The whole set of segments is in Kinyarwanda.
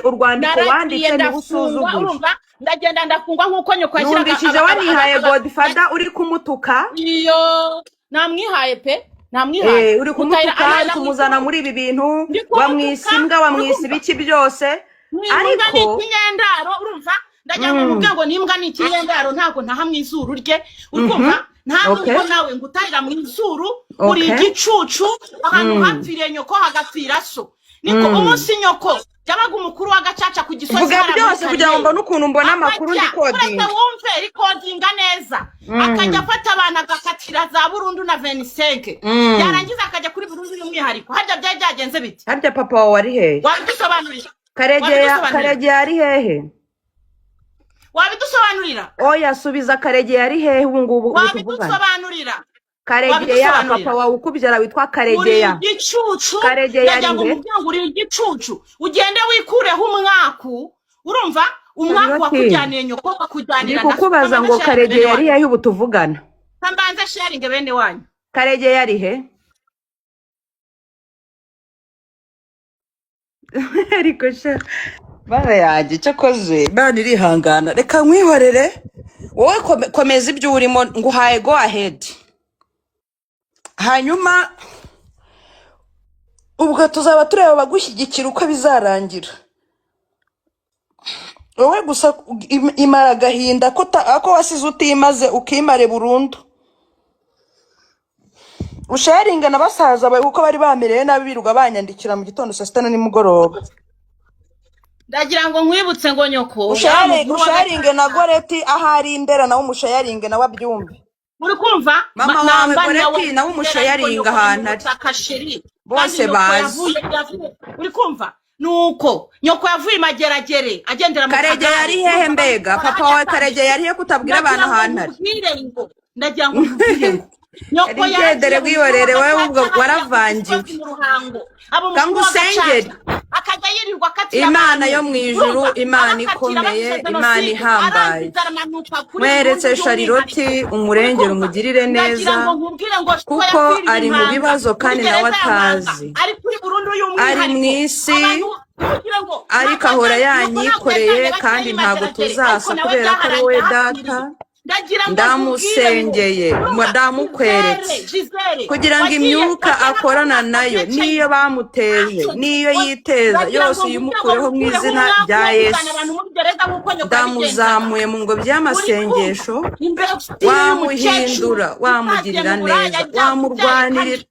urwandiko wanditse ni usuzuguje urumva ndagenda ndafungwa nkuko nyoko yashyiraga numvishije wanihaye Godfather uri kumutuka iyo namwihaye pe namwihaye uri kumutuka ari kumuzana muri ibi bintu wamwisimbwa wamwisi biki byose ariko ikinyendaro urumva ndagira ngo mubwe ngo nimbwa ni ikinyendaro ntago ntahamwe izuru rye urumva ntabwo nawe ngutahira mu izuru uri igicucu ahantu hapfiriye nyoko hagapfira so niko umunsi nyoko yabaga umukuru w'agacaca ku gisozi vuga byose kugira ngo mbone ukuntu mbona amakuru ndi coding wumve recordinga neza akajya afata abantu agakatira za Burundu na 25 yarangiza akajya kuri Burundu y'umwihariko harya byagenze biti harya papa wawe ari hehe wabidusobanurira Karege ari hehe wabidusobanurira oya subiza Karege ari hehe ubu ngubu wabidusobanurira Karegeya papa wawe ukubyara witwa Karegeya Karegeya ari he uri igicucu ugende wikureho umwaku urumva umwaku wakujyaniye nyoko akujyanira na kukubaza ngo Karegeya ari hehe ubu tuvugana tambanze sharing bene wanyu Karegeya ari he ariko sha bana yaje cyakoze bana irihangana reka nkwihorere wowe komeza ibyo urimo nguhaye go ahead hanyuma ubwo tuzaba tureba bagushyigikira uko bizarangira wowe gusa imara agahinda ko wasize utimaze ukimare burundu usharinga na basaza bawe uko bari bamereye nabi biruga banyandikira mu gitondo saa 6 nimugoroba ndagira ngo nkwibutse ngo nyoko usharinge na Goreti ahari indera nawe umushayaringe nawe abyumve uri kumva mama wawe Goreti nawe umushayaringa ahantu ari bose bazi uri kumva nuko nyoko yavuye mageragere agendera mu Karege yari hehe mbega papa wawe Karege yari he kutabwira abantu ahantu ari ndagira ngo nkubwire ngo nyoko yadere bwiyorere wewe ubwo waravangiwe kangusengeri akajya yirirwa katira Imana yo mu ijuru Imana ikomeye Imana ihambaye mweretse Shariroti umurengero umugirire neza kuko ari mu bibazo kandi nawe atazi ari mu isi ariko ahora yanyikoreye kandi ntabwo tuzasa kubera ko ari we data ndamusengeye ndamukweretse kugira ngo imyuka akorana nayo niyo bamuteye niyo yiteza yose yimukureho mu izina rya Yesu ndamuzamuye mu ngo by'amasengesho wamuhindura wamugirira neza wamurwanirira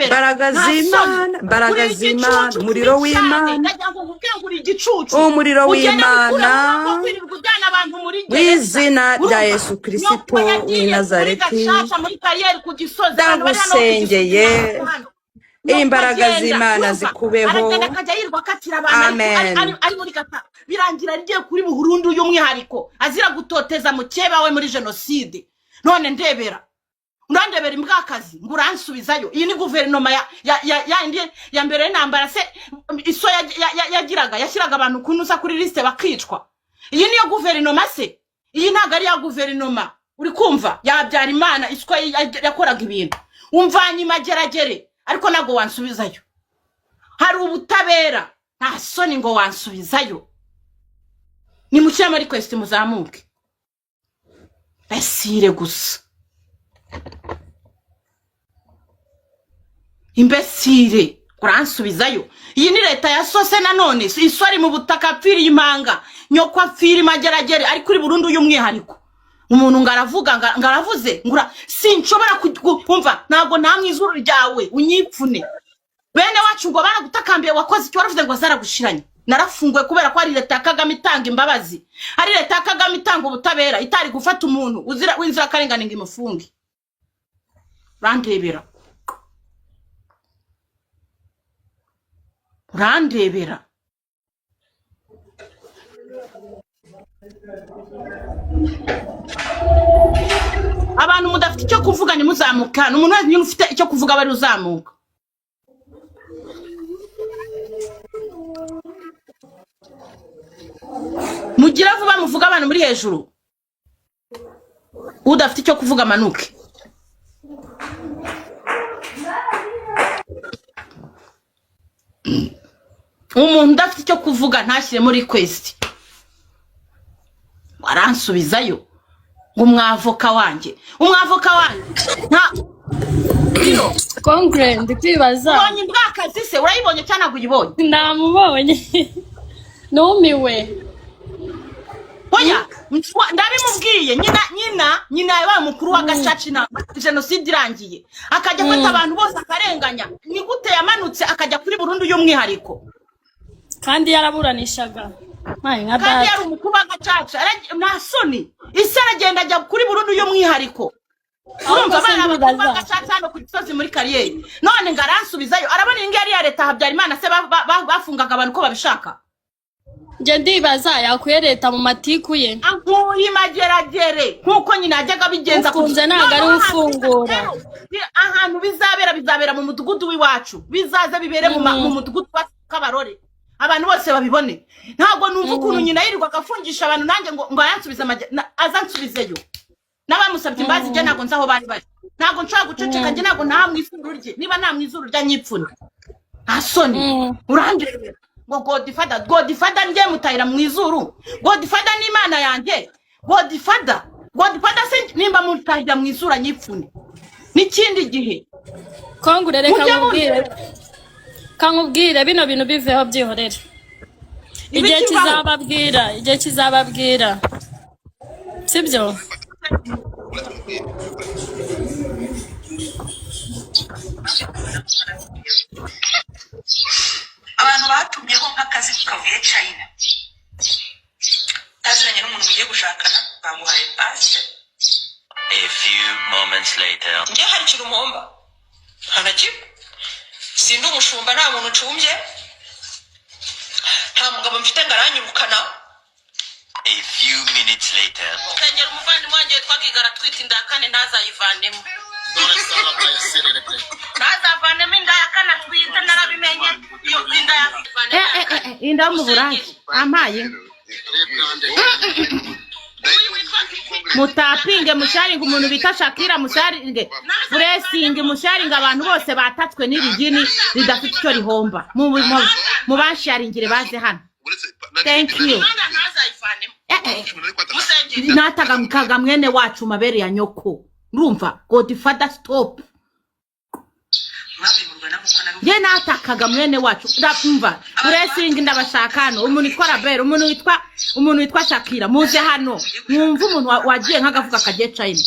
Baraga z'Imana umuriro w'Imana umuriro w'Imana w'izina rya Yesu Kristo w'i Nazareti ndagusengeye imbaraga z'Imana zikubeho amen birangira rigiye kuri Burundu y'umwihariko azira gutoteza mukeba we muri genocide none ndebera imbwakazi nguransubizayo iyi ni guverinoma ya mbere nambara se iso yashyiraga abantu kunusa kuri liste bakicwa iyi niyo guverinoma se iyi ntago ari ya guverinoma uri kumva yabyara Imana iswa yakoraga ibintu umvanye imageragere ariko nago wansubizayo hari ubutabera nta soni ngo wansubizayo ni mushyama request muzamuke basire gusa imbesire kuransubizayo iyi ni leta ya sose nanone iswari mu butaka pfiri impanga nyoko apfiri mageragere ari kuri Burundu y'umwihariko umuntu ngaravuze ngura sinshobora kumva ntago namwe izuru ryawe unyipfune bene wacu ngo baragutakambiye wakoze icyo waravuze ngo zaragushiranye narafunguwe kubera ko ari leta Kagame itanga imbabazi ari leta Kagame itanga ubutabera itari gufata umuntu uzira winzira karengane ngo imufunge urandebera abantu mudafite icyo kuvuga ni muzamuka umuntu wese ufite icyo kuvuga bari uzamuka mugira vuba muvuga abantu muri hejuru udafite icyo kuvuga amanuke umuntu udafite icyo kuvuga ntashyire muri request waransubizayo ngo umwavoka wanjye nta Kongre ndikwibaza ubonye imbwakazi se urayibonye cyane uyibonye namubonye numiwe oya ndabimubwiye nyina yabaye umukuru wa gacaci na jenoside irangiye akajya afata abantu bose akarenganya ni gute yamanutse akajya kuri burundu y'umwihariko kandi yaraburanishaga kandi yari umukuru wa gacaca nta soni isi aragenda ajya kuri burundu y'umwihariko urumva abana abakuru wa gacaca hano ku Gisozi muri kariyeri none ngo aransubizayo arabona iyi ngiyi ari iya leta Habyarimana se bafungaga abantu uko babishaka nje ndibaza yakuye leta mu matiku ye ankuye mageragere nkuko nyina ajyaga bigenza kunze ntago ari ufungura ahantu bizabera mu mudugudu w'iwacu bizaza bibere mu mudugudu wa Kabarore abantu bose babibone ntago numva ukuntu nyina yirirwa agafungisha abantu nanjye ngo ayansubize azansubizeyo n'abamusabye imbazi je ntago nzaho bari ntago nshaka guceceka nje ntago namwizuru rye niba namwizuru rya nyipfuna asoni urandebera ngo Godfather nje mutayira mwizuru Godfather ni imana yanjye Godfather se nimba mutayira mwizura nyipfune n'ikindi gihe Kongure reka nkubwire bino bintu biveho byihorere igihe kizababwira sibyo abantu batumyeho nk'akazi kavuye China taziranye n'umuntu ugiye gushakana bamuhaye pasi. A few moments later njye hari ikintu mpomba hanaki sindi umushumba nta muntu ucumbye nta mugabo mfite ngaranyirukana. A few minutes later kanyera umuvandimwe wanjye twagigara twita inda kane ntazayivanemo ntazavanemo inda ya kane twita narabimenye iyo inda ya inda mu Burayi ampaye mutapinge musharinga umuntu bita Shakira musharinge Blessing musharinga abantu bose batatswe n'irigini ridafite icyo rihomba mu basharingire baze hano. Thank you. Nataga mwene wacu mabere ya nyoko urumva Godfather stop ye natakaga mwene wacu ndumva Blessing ndabashaka hano umuntu witwa Rabel umuntu witwa Shakira muze hano mwumva umuntu wagiye nk'agavuga kagiye China.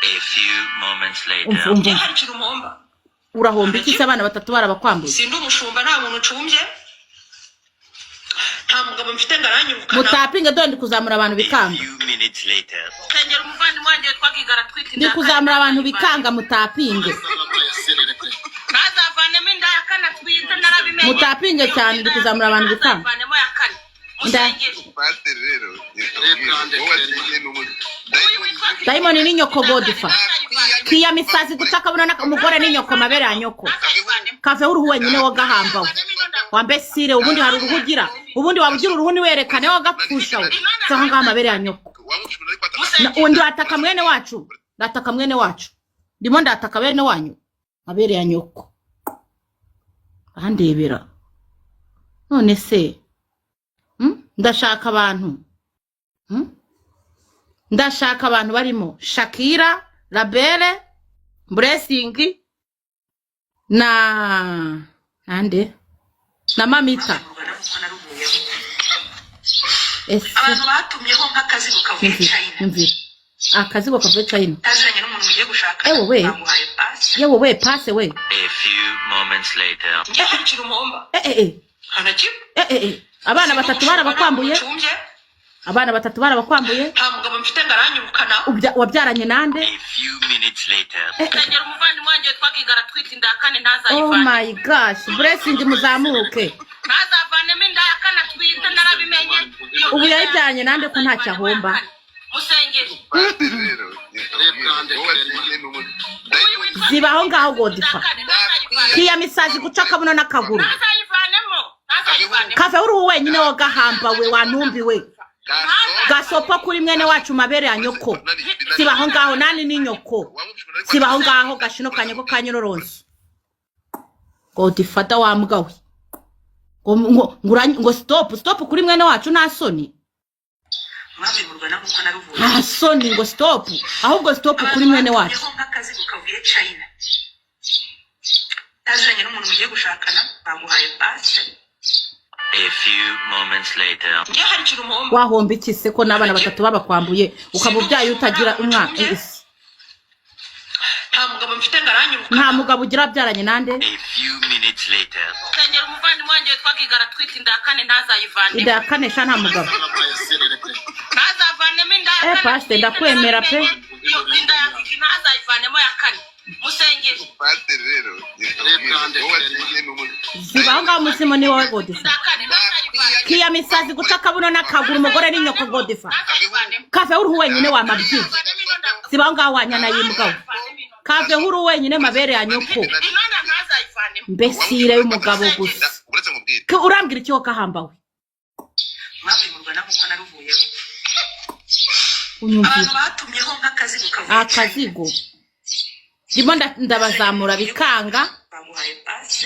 A few moments later hari ikintu mpomba urahomba iki se abana batatu barabakwambuye sindi umushumba nta muntu ucumbye nta mugabo mfite ngaranyirukana mutapinge dondi kuzamura abantu bikanga kanyera umuvandimwe wanjye twagigara twita inda ndi kuzamura abantu bikanga mutapinge ntazavanemo inda ya kane twita narabimenye mutapinge cyane ndi kuzamura abantu bikanga ntazavanemo ya kane Diamond ni nyoko Godfather kiya misazi gutakabona umugore ni nyoko mabere ya nyoko kave uruhu wenyine wo gahambawe wambesire ubundi hari uruhugira ubundi wabugira uruhu ni werekane wo gapfusha we cyo ngaha mabere ya nyoko undi ataka mwene wacu ndataka mwene wacu ndimo ndataka bene wanyu mabere ya nyoko andebera none se ndashaka abantu barimo Shakira Rabel Blessing na Mamita abantu batumyeho nk'akazi kavuye China akazi kavuye China taziranye n'umuntu ugiye gushakana bamuhaye pasi. yewe pase we. A few moments later njye hari ikintu mpomba hanaki abana batatu barabakwambuye nta mugabo mfite ngaranyirukana wabyaranye nande. A few minutes later kanyera umuvandimwe wanjye twagigara twita inda kane ntazayivanemo. Oh my gosh Blessing muzamuke ntazavanemo inda ya kane twita narabimenye ubu yayibyaranye nande ko ntacyo ahomba musengeri zibaho ngaho Godfather kiya misazi guca kabona n'akaguru kave uruhu wenyine wo gahamba we wanumbiwe gasopa kuri mwene wacu mabere ya nyoko sibaho ngaho nani ni nyoko sibaho ngaho gashino kanyoko kanyororozi Godfather wa mbwa we ngo stop kuri mwene wacu nta soni. Mwabimurwa na muko naruvuye. Nta soni ngo stop. Ahubwo stop kuri mwene wacu. Akazi bukavuye China. Azanye n'umuntu mugiye gushakana bamuhaye pass. A few moments later. Ngiye hari kirumomba. Wahomba iki se ko n'abana batatu babakwambuye ukabubyaye utagira umwana. Nta mugabo mfite ngaranyuruka. Nta mugabo ugira byaranye nande? A few minutes later. Kengera umuvandimwe wanje twagigara twita indakane ntazayivane. Indakane sha nta mugabo. Ntazavane indakane. Pastor ndakwemera pe. Indakane ntazayivanemo ya kane. Musengeri. Pastor rero. Zibanga musimo ni wowe Godifa. Kiya misazi gutaka buno nakagura umugore n'inyoko Godifa. Kave uri wenyine wa mabyi. Zibanga wanyana yimbwa. Kave uri wenyine mabere ya nyoko. Mbesire y'umugabo gusa. Urambwira icyo kahambawe. Mwabimurwa na muko naruvuye. Unyumvira. Batumyeho nk'akazi bukavuye. Akazigo. Ndimo ndabazamura bikanga. Bamuhaye pass.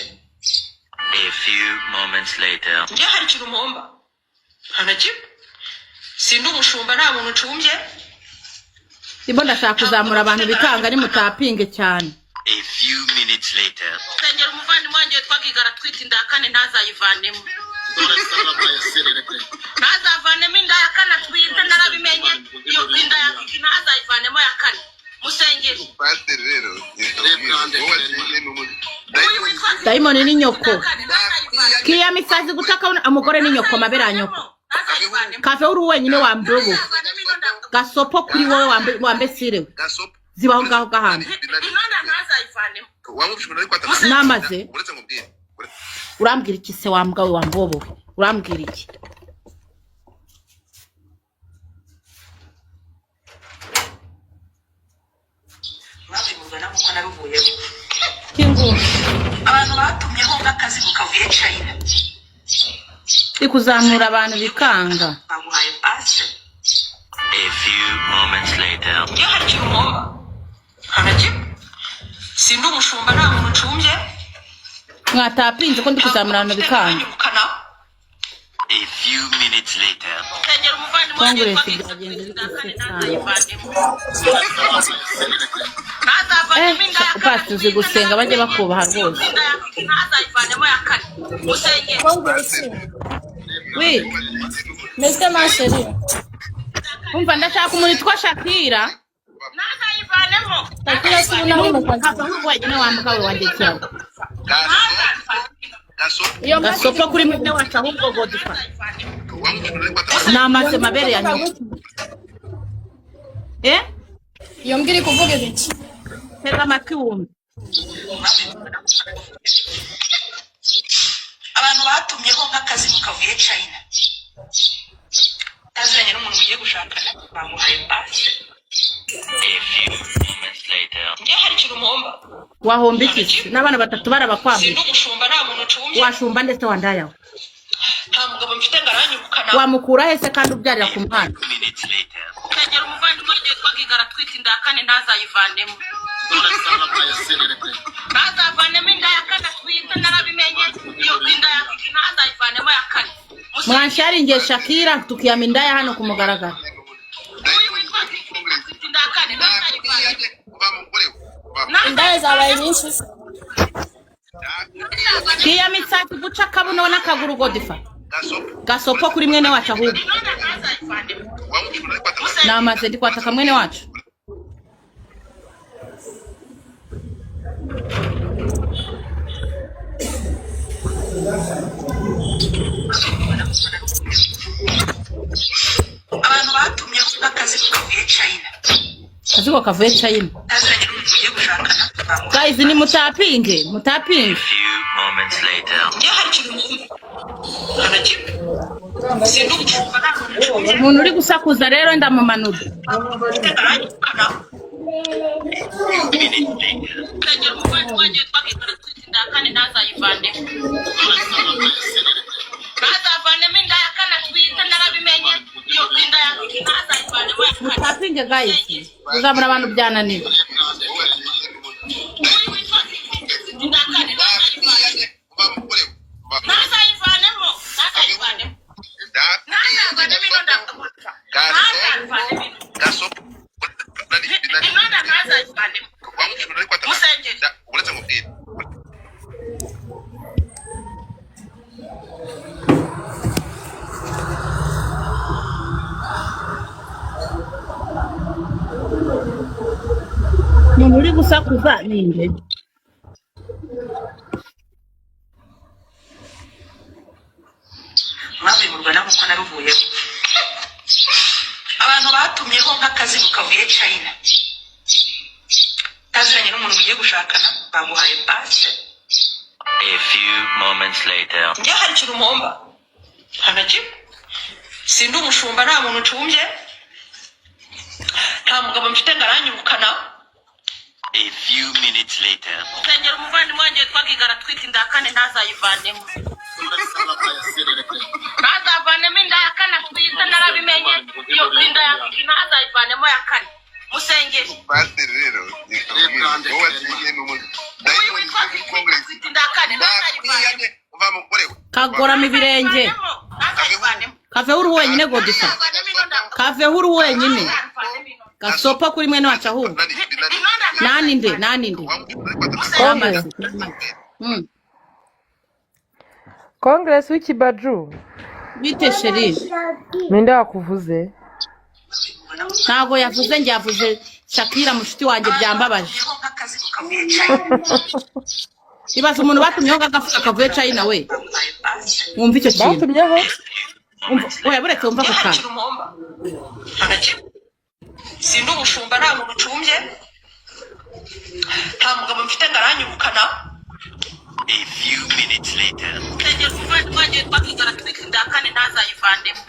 A few moments later. Ngiye hari kirumomba. Hanaki? Sindu umushumba nta muntu ucumbye. Ndimo ndashaka kuzamura abantu bikanga ari mutapinge cyane. A few minutes later. Kengera umuvandimwe wanje twagigara twita indakane ntazayivanemo. Ntazavanemo indakane twita narabimenye. Iyo indakane ntazayivanemo ya kane. Musengeri. Pastor rero. Diamond ni nyoko. Kiya misazi gutaka umugore ni nyoko mabere ya nyoko. Kave uri wenyine wa mbobo. Gasopo kuri wowe wambe sirewe. Gasopo. Zibaho ngaho gahana. Namaze. Urambwira iki se wambwa we wambobo? Urambwira iki? Mwabimurwa na muko naruvuye. Kingu. Abantu batumyeho nk'akazi bukavuye China. Ikuzamura abantu bikanga. Bamuhaye pass. A few moments later. Ngiye hari kirumomba. Hanaki? Sindu umushumba nta muntu ucumbye. Mwatapinze ko ndi kuzamura abantu bikanga. A few minutes later. Kengera umuvandimwe wanje Pastor uzi gusenga bajye bakubaha rwose. ntazayivanemo ya kane. Musengeri. Oui. Mr. Masheri. Umva ndashaka umuntu witwa Shakira. Ntazayivanemo. Shakira si unaho mu kwanza. Kava uri wenyine wa mugabo wanjye cyane. Iyo Gasopo kuri mwene wacu ahubwo Godifa. Namaze mabere ya nyoko. iyo mbwiri kuvuga iki? Tega amatwi wumve. Abantu batumyeho nk'akazi bukavuye China. Azanye n'umuntu mugiye gushakana bamuhaye pass. A few moments later. Ngiye hari kirumomba. Wahomba iki? N'abana batatu barabakwambuye. Sindu umushumba nta muntu ucumbye. Washumba ndetse wandayaho. Nta mugabo mfite ngaranyurukana. Wamukura hese kandi ubyarira ku mwana. Minutes later. Kengera umuvandimwe wanje twagigara twita indakane ntazayivanemo. Ntazavanemo indakane twita narabimenye. Iyo indakane ntazayivanemo ya kane. Mwansharingiye Shakira tukiyama indaya hano ku mugaragaro. Indaya zabaye nyinshi. Kiya misati guca kabuno n'akaguru Godifa. Gasopo kuri mwene wacu ahubwo. Namaze ndikwataka mwene wacu. Abantu batumye akazi kavuye China. Kaziko kavuye China. Azanye n'umuntu ugiye gushakana. Guys ni mutapinge. Few moments later. Ngiye hari kirumomba. Hanaki? Sindu umushumba nta muntu ucumbye. Umuntu uri gusakuza rero ndamumanura. Kengera umuvandimwe wanje twagigara twita indakane ntazayivanemo. Ntazavanemo indakane twita narabimenye. Iyo indakane ntazayivanemo ya kane. Mutapinge guys. Uzamura abantu byananiwe. Ntazayivanemo. umuntu uri gusakuza ninde mwabimurwa na muko naruvuyeho abantu batumyeho nk'akazi kavuye China kaziranye n'umuntu ugiye gushakana bamuhaye pase. A few moments later. Njye hari ikintu mpomba hanaki sindi umushumba nta muntu ucumbye nta mugabo mfite ngaranyirukana. A few minutes later. Sengera umuvandimwe wanjye twagigara twita inda kane ntazayivanemo ntazavanemo inda ya kane twita narabimenye iyo inda ya ntazayivanemo ya kane musengere base rero kagorama ibirenge kaveho uri wenyine godisa kaveho uri wenyine gasopa kuri mwene wacu ahubwo naninde Congress w'ikibaju bite sheri ninde wakuvuze ntago yavuze njye yavuze Shakira mushiti wanjye byambabaje ibaza umuntu batumyeho gagafuka kavuye China we wumva icyo kintu batumyeho oya buretse wumva ko kana sindi umushumba nta muntu ucumbye nta mugabo mfite ngaranyirukana. A few minutes later. Sengera umuvandimwe wanjye twagigara twita inda kane ntazayivanemo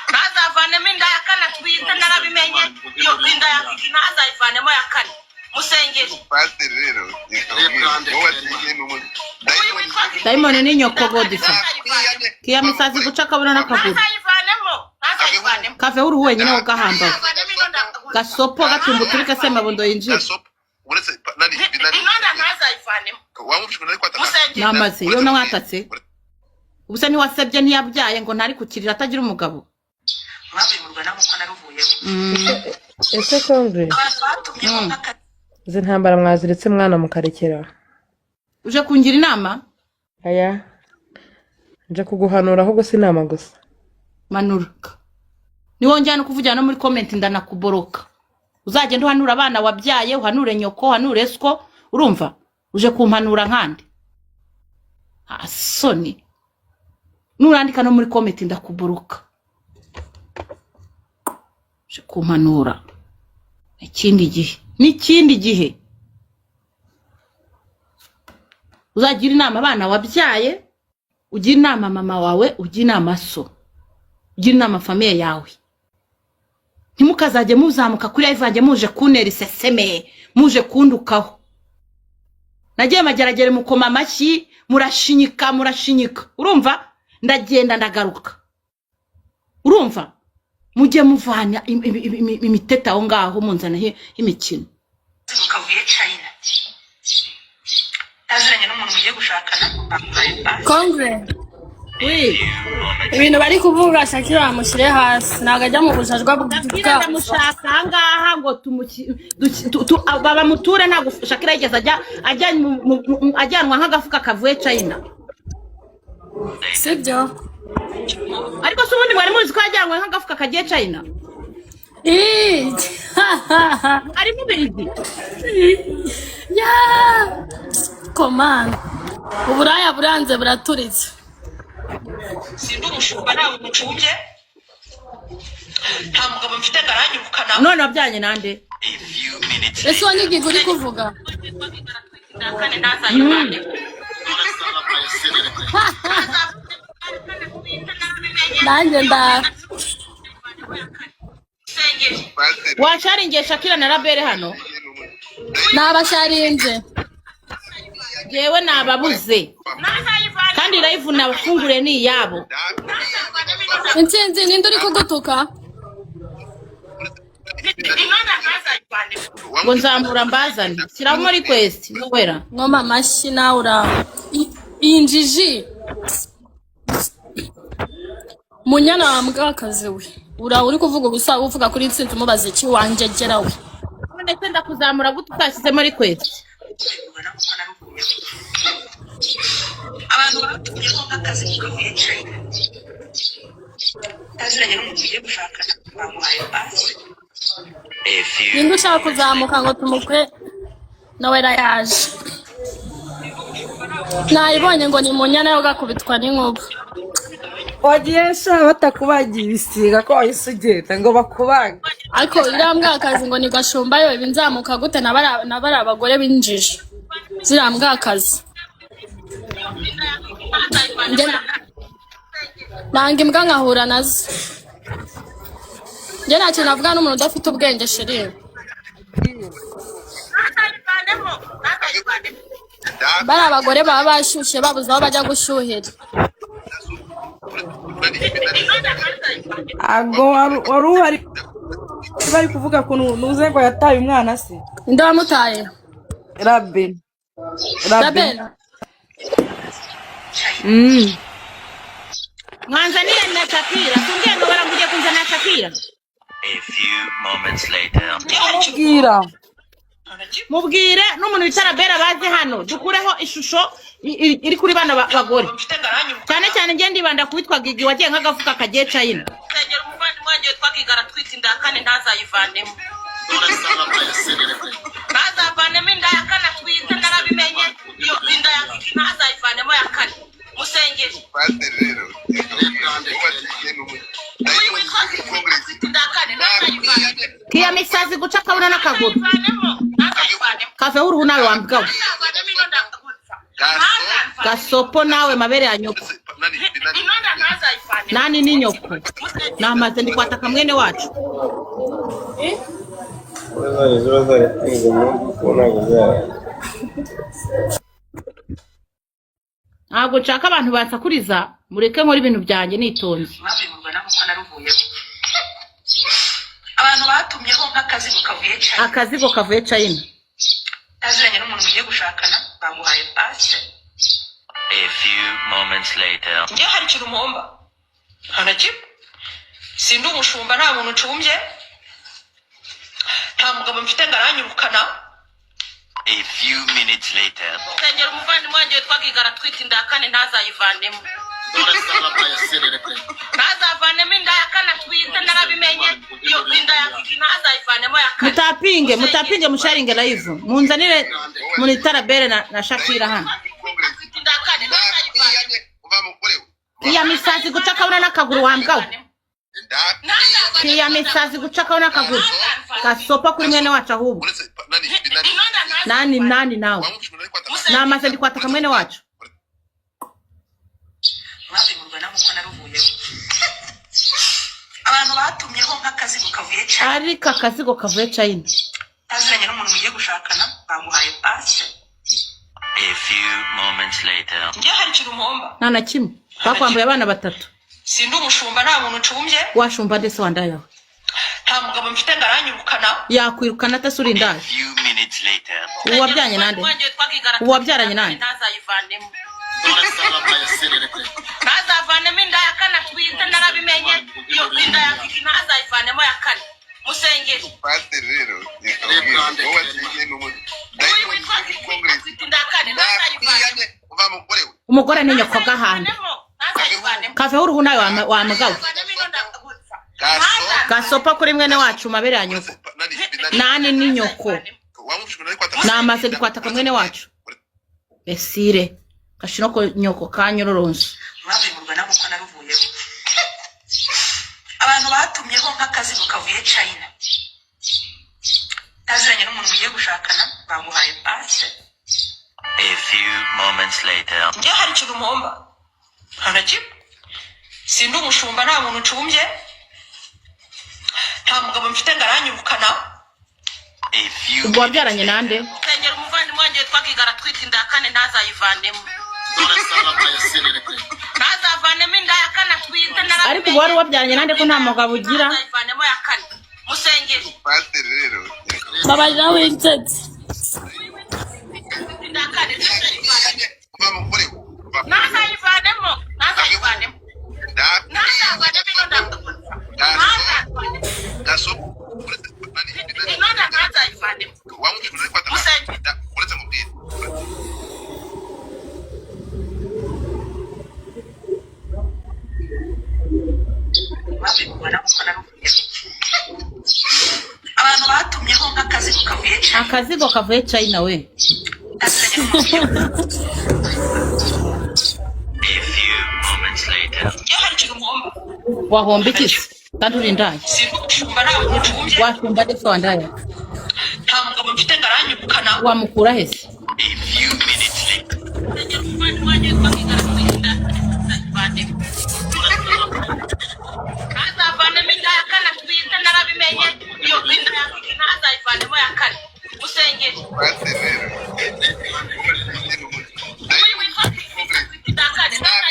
ntazavanemo inda ya kane twita narabimenye iyo inda ya ntazayivanemo ya kane musengere base rero Diamond ni nyoko godisa kiya misazi guca kabona nakaguru kaveho uri wenyine wo gahambaye gasopo gatumba turike semabondo yinjira namaze iyo namwatatse ubuse ntiwasebye ntiyabyaye ngo ntari kukirira atagira umugabo mwabimurwa na muko naruvuyeho. ese Congress izi ntambara mwaziretse mwana mukarekera uje kungira inama aya nje kuguhanura ahubwo si inama gusa manuruka niwongera kuvugana no muri comment ndanakuboroka uzagenda uhanura abana wabyaye uhanure nyoko uhanure sko urumva uje kumpanura nkandi asoni nurandika no muri comment ndakuboroka uje kumpanura n'ikindi gihe uzagira inama abana wabyaye ugira inama mama wawe ugira inama so ugira inama famiye yawe ntimukazajye muzamuka kuri ivange muje kunera iseseme muje kundukaho nagiye mageragere mukoma amashyi murashinyika urumva ndagenda ndagaruka urumva mujye muvana imiteta aho ngaho munzana imikino kavuye China aziranye n'umuntu ugiye gushakana Congress oui ibintu bari kuvuga Shakira bamushyire hasi ntabwo ajya mu bujajwa bw'ubwabo mushaka ahangaha ngo babamuture ntabwo Shakira yigeze ajyanwa nk'agafuka kavuye China sibyo ariko se ubundi mwari muzi ko yajyanwe nk'agafuka kagiye China ari mu biridi ya komanda uburaya buranze buraturitse sindi umushumba nta muntu ucumbye nta mugabo mfite ngaranyirukana. none wabyanye nande A few minutes ese wanyigiga uri kuvuga nanjye washaringiye Shakira na Rabere hano nabasharinze yewe nababuze kandi live nabafungure ni yabo intsinzi ninde uri kugutuka ngo nzambura mbazane shyiramo request nowera ngoma amashyi nawe uraho injiji munyana wa mbwakazi we uraho uri kuvuga gusa uvuga kuri intsinzi umubaza iki wanjegera we ndetse ndakuzamura gute utashyizemo request abantu batumyeho nk'akazi kavuye China aziranye n'umuntu ugiye gushakana bamuhaye pasi. A few ninde ushaka kuzamuka ngo tumukwe nawe yaje nayibonye ngo ni munyana yo gakubitwa n'inkuba wagiye sha batakubagiye ibisiga ko wahise ugenda ngo bakubage ariko iriya mbwakazi ngo ni gashumbayo ibi nzamuka gute nabari abagore b'injiji ziriya mbwakazi nanga imbwa nkahura nazo njye nta kintu navuga n'umuntu udafite ubwenge shirira bari abagore baba bashyushye babuze aho bajya gushyuhira ago wari uhari bari kuvuga ko nuze ngo yataye umwana se inde wamutaye Raben mwanzaniye na Shakira kumbwiye ngo barambuye kunzana Shakira A few moments later. bwira mubwire n'umuntu witara bera baze hano dukureho ishusho iri kuri bana bagore cyane cyane ngiye ndibanda kubitwa Gigi wagiye nk'agafuka kagiye China tegera umuvandi mwanje twagiga aratwita inda kane ntazayivanemo ntazavanemo inda ya kane twita narabimenye iyo inda ya Gigi ntazayivanemo ya kane musengeri kiya misazi guca kabona n'akaguru kave uruhu nawe wambwawe gasopo nawe mabere ya nyoko nani ni nyoko namaze ndikwataka mwene wacu ntabwo nshaka abantu basakuriza mureke nkora ibintu byanjye nitonze abantu batumyeho nk'akazigo kavuye China. akazigo kavuye China Aziranye n'umuntu mugiye gushakana bamuhaye pase. A few moments later. Njye hari ikintu mpomba. Hanaki? Sindi umushumba nta muntu ucumbye. Nta mugabo mfite ngaranyirukana. A few minutes later. tegera umuvandi mwanje twagiga aratwita inda kane ntazayivanemo ntazavanemo inda ya kane twita narabimenye iyo inda ya Gigi ntazayivanemo ya kane mutapinge musharinge live munzanire munitara bere na Shakira hano iya misazi guca kabona n'akaguru wambwawe iya misazi guca kabona n'akaguru gasopa kuri mwene wacu ahubwo nani nawe namaze ndikwataka mwene wacu abantu batumyeho nk'akazigo kavuye China. ariko akazigo kavuye China Aziranye n'umuntu mugiye gushakana bamuhaye pase. A few moments later. Njye hari ikintu mpomba. nta na kimwe bakwambuye abana batatu Sindi umushumba nta muntu ucumbye. washumba ndetse wandayawe Nta mugabo mfite ngaranyirukana. yakwirukana atasura indaje Few minutes later. uwabyanye nande uwabyaranye nande ntazayivanemo ntazavanemo inda ya kane twita narabimenye iyo inda ya Gigi ntazayivanemo ya kane musengeri umugore ni nyoko gahanda kave uruhu nawe wamgawe gasopa kuri mwene wacu mabere ya nyoko nani ni nyoko namaze ndikwataka mwene wacu besire gashinoko nyoko kanyororonso Mwabimurwa nabo ko naruvuyeho. Abantu batumyeho nk'akazigo kavuye China. Aziranye n'umuntu mugiye gushakana bamuhaye pase. A few moments later. Njye hari ikintu mpomba. Hanaki? Sindi umushumba nta muntu ucumbye. Nta mugabo mfite ngaranyirukana. A few. ubwo wabyaranye nande tegera umuvandi mwanje twagiga aratwita inda kane ntazayivanemo ntazavanemo inda ya kane twita narabimenye ariko ubu wari wabyaranye nande ko nta mugabo ugira ntazayivanemo ya kane musengeri babarira w'inzezi inda kane ntazayivanemo ntazayivanemo abantu akazigo kavuye China we A few moments later. wahomba iki kandi uri ndaye washumba de so ndaye wamukura hese A few minutes later.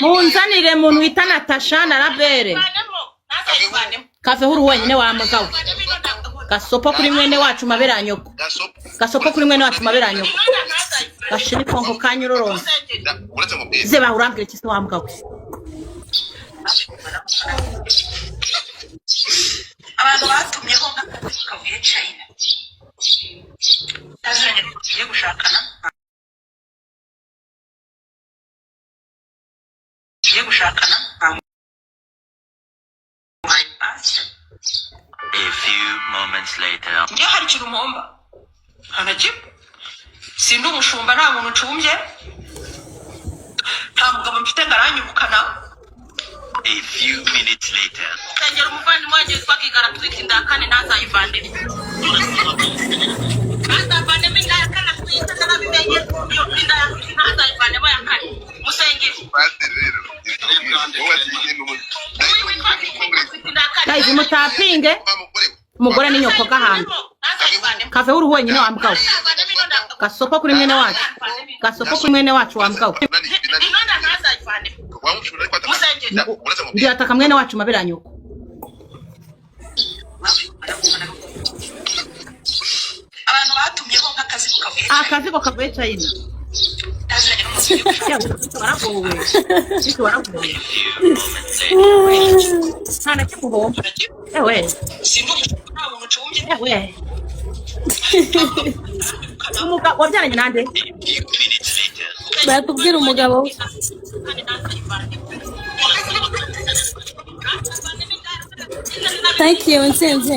munzanire muntu wita Natasha na Rabere kaveho uru wenyine wa mugabo gasopo kuri mwene wacu mabera nyoko gasopo kuri mwene wacu mabera nyoko gashini konko kanyuroronse zeba urambwira iki se wa mugabo Abantu batumyeho kavuye China. Tazanye kugiye gushakana. A few moments later. Njye hari kirumomba. Hanaki? Sindu umushumba nta muntu ucumbye. Nta mugabo mfite ngaranyubukana. A few minutes later. Tangera umuvandimwe wanjye witwa Kigara twita indakane ntazayivandire. Ntazavandemo indakane twita narabimenye iyo indakane ntazayivandemo ya kane. Musengere. Guys mutapinge umugore ni nyoko gahanda kaveho uru wenyine wa mugabo gasopo kuri mwene wacu gasopo kuri mwene wacu wa mugabo ndiataka mwene wacu mabera nyoko Abantu batumyeho nk'akazi kavuye. akazigo kavuye China Sana kibuho ewe ewe umugabo wabyaranye nande batubwira umugabo we. Thank you nsenze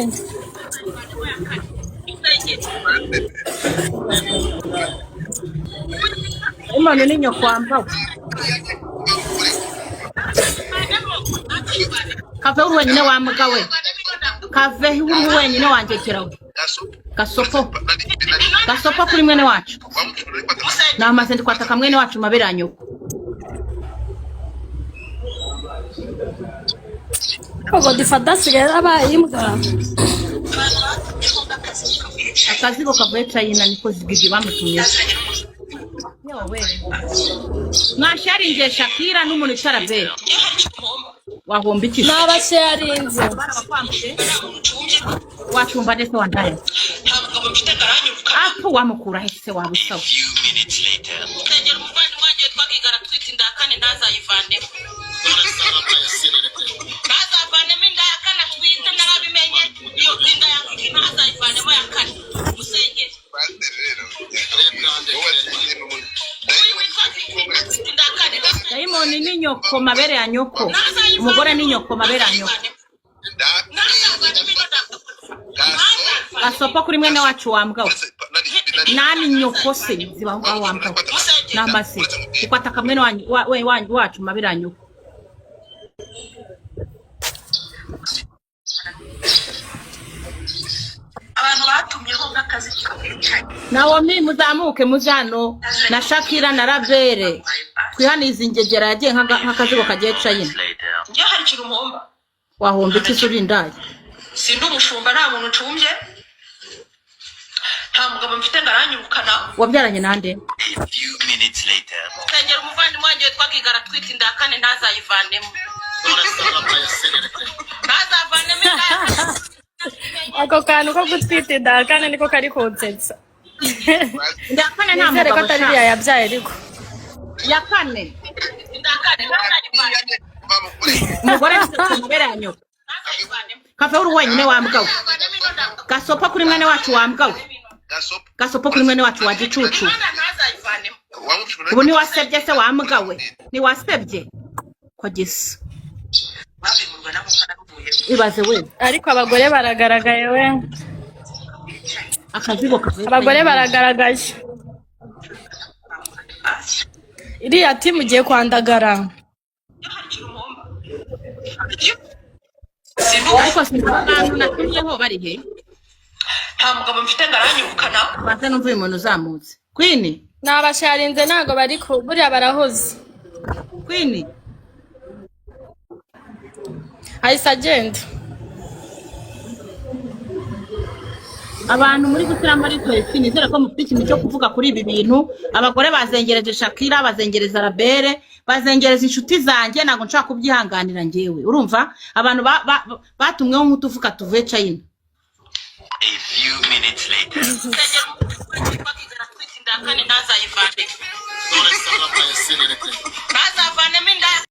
imana ni nyoko wambawe kaveho uru wenyine wa mugabo we kaveho uru wenyine wanjekerawe gasopo kuri mwene wacu namaze ndikwataka mwene wacu mabera nyoko Ogo difata sigara abaye imbwa. akazigo kavuye China niko zigigi bamutumye mwasharinje Shakira n'umuntu Sharabere wahomba iki N'abasharinze. washumba ndetse wandaye apo wamukura hese wabusaho Tangera umuvandimwe wanjye witwa Kigara twita indakane ntazayivandemo. Ntazavandemo indakane twita narabimenye iyo indakane ntazayivandemo ya kane. Musengere. Diamond ni nyoko mabere ya nyoko umugore ni nyoko mabere ya nyoko gasopo kuri mwene wacu wa mugabo nani nyoko se ziba wa mugabo namase ukwataka mwene wacu mabere ya nyoko Abantu batumyeho nk'akazi kavuye China. Naomi muzamuke mujano na Shakira na Rabere twihaniza ingegera yagiye nk'akazigo kagiye China Njye hari kirumomba. wahomba iki suri ndaye Sindu umushumba nta muntu ucumbye. Nta mugabo mfite ngaranyubukana. wabyaranye nande A few minutes later. Tangera umuvandimwe wanjye witwa Kigara twita indakane ntazayivandemo. Ntazavandemo indakane. Ako kantu ko gutwita inda kandi niko kari kunsetsa. ndakane nta Nizere ko mugabo atari iriya yabyaye ariko. ya kane Indakane ntazayivandemo. umugore ni mabere ya nyoko kaveho uru wenyine wa mugabo gasopo kuri mwene wacu wa mugabo gasopo kuri mwene wacu wa gicucu ubu ni wasebye se wa mugabo we ni wasebye ko gisa ibaze we Ariko abagore baragaragaye we. akazigo kavuye abagore baragaragaje iriya timu ugiye kwandagara hari ikintu muhomba ariko sinabana natumyeho bari he nta mugabo mfite ngaranyirukana baze numva uyu muntu uzamutse Queen nabasharinze ntago bari ku buriya barahoze Queen ahise agenda abantu muri gusira muri twese nizere ko mufite ikintu cyo kuvuga kuri ibi bintu abagore bazengereje Shakira bazengereza Rabere bazengereza inshuti zanjye nago nshaka kubyihanganira ngewe urumva abantu batumweho nk'utufuka tuvuye China a few minutes later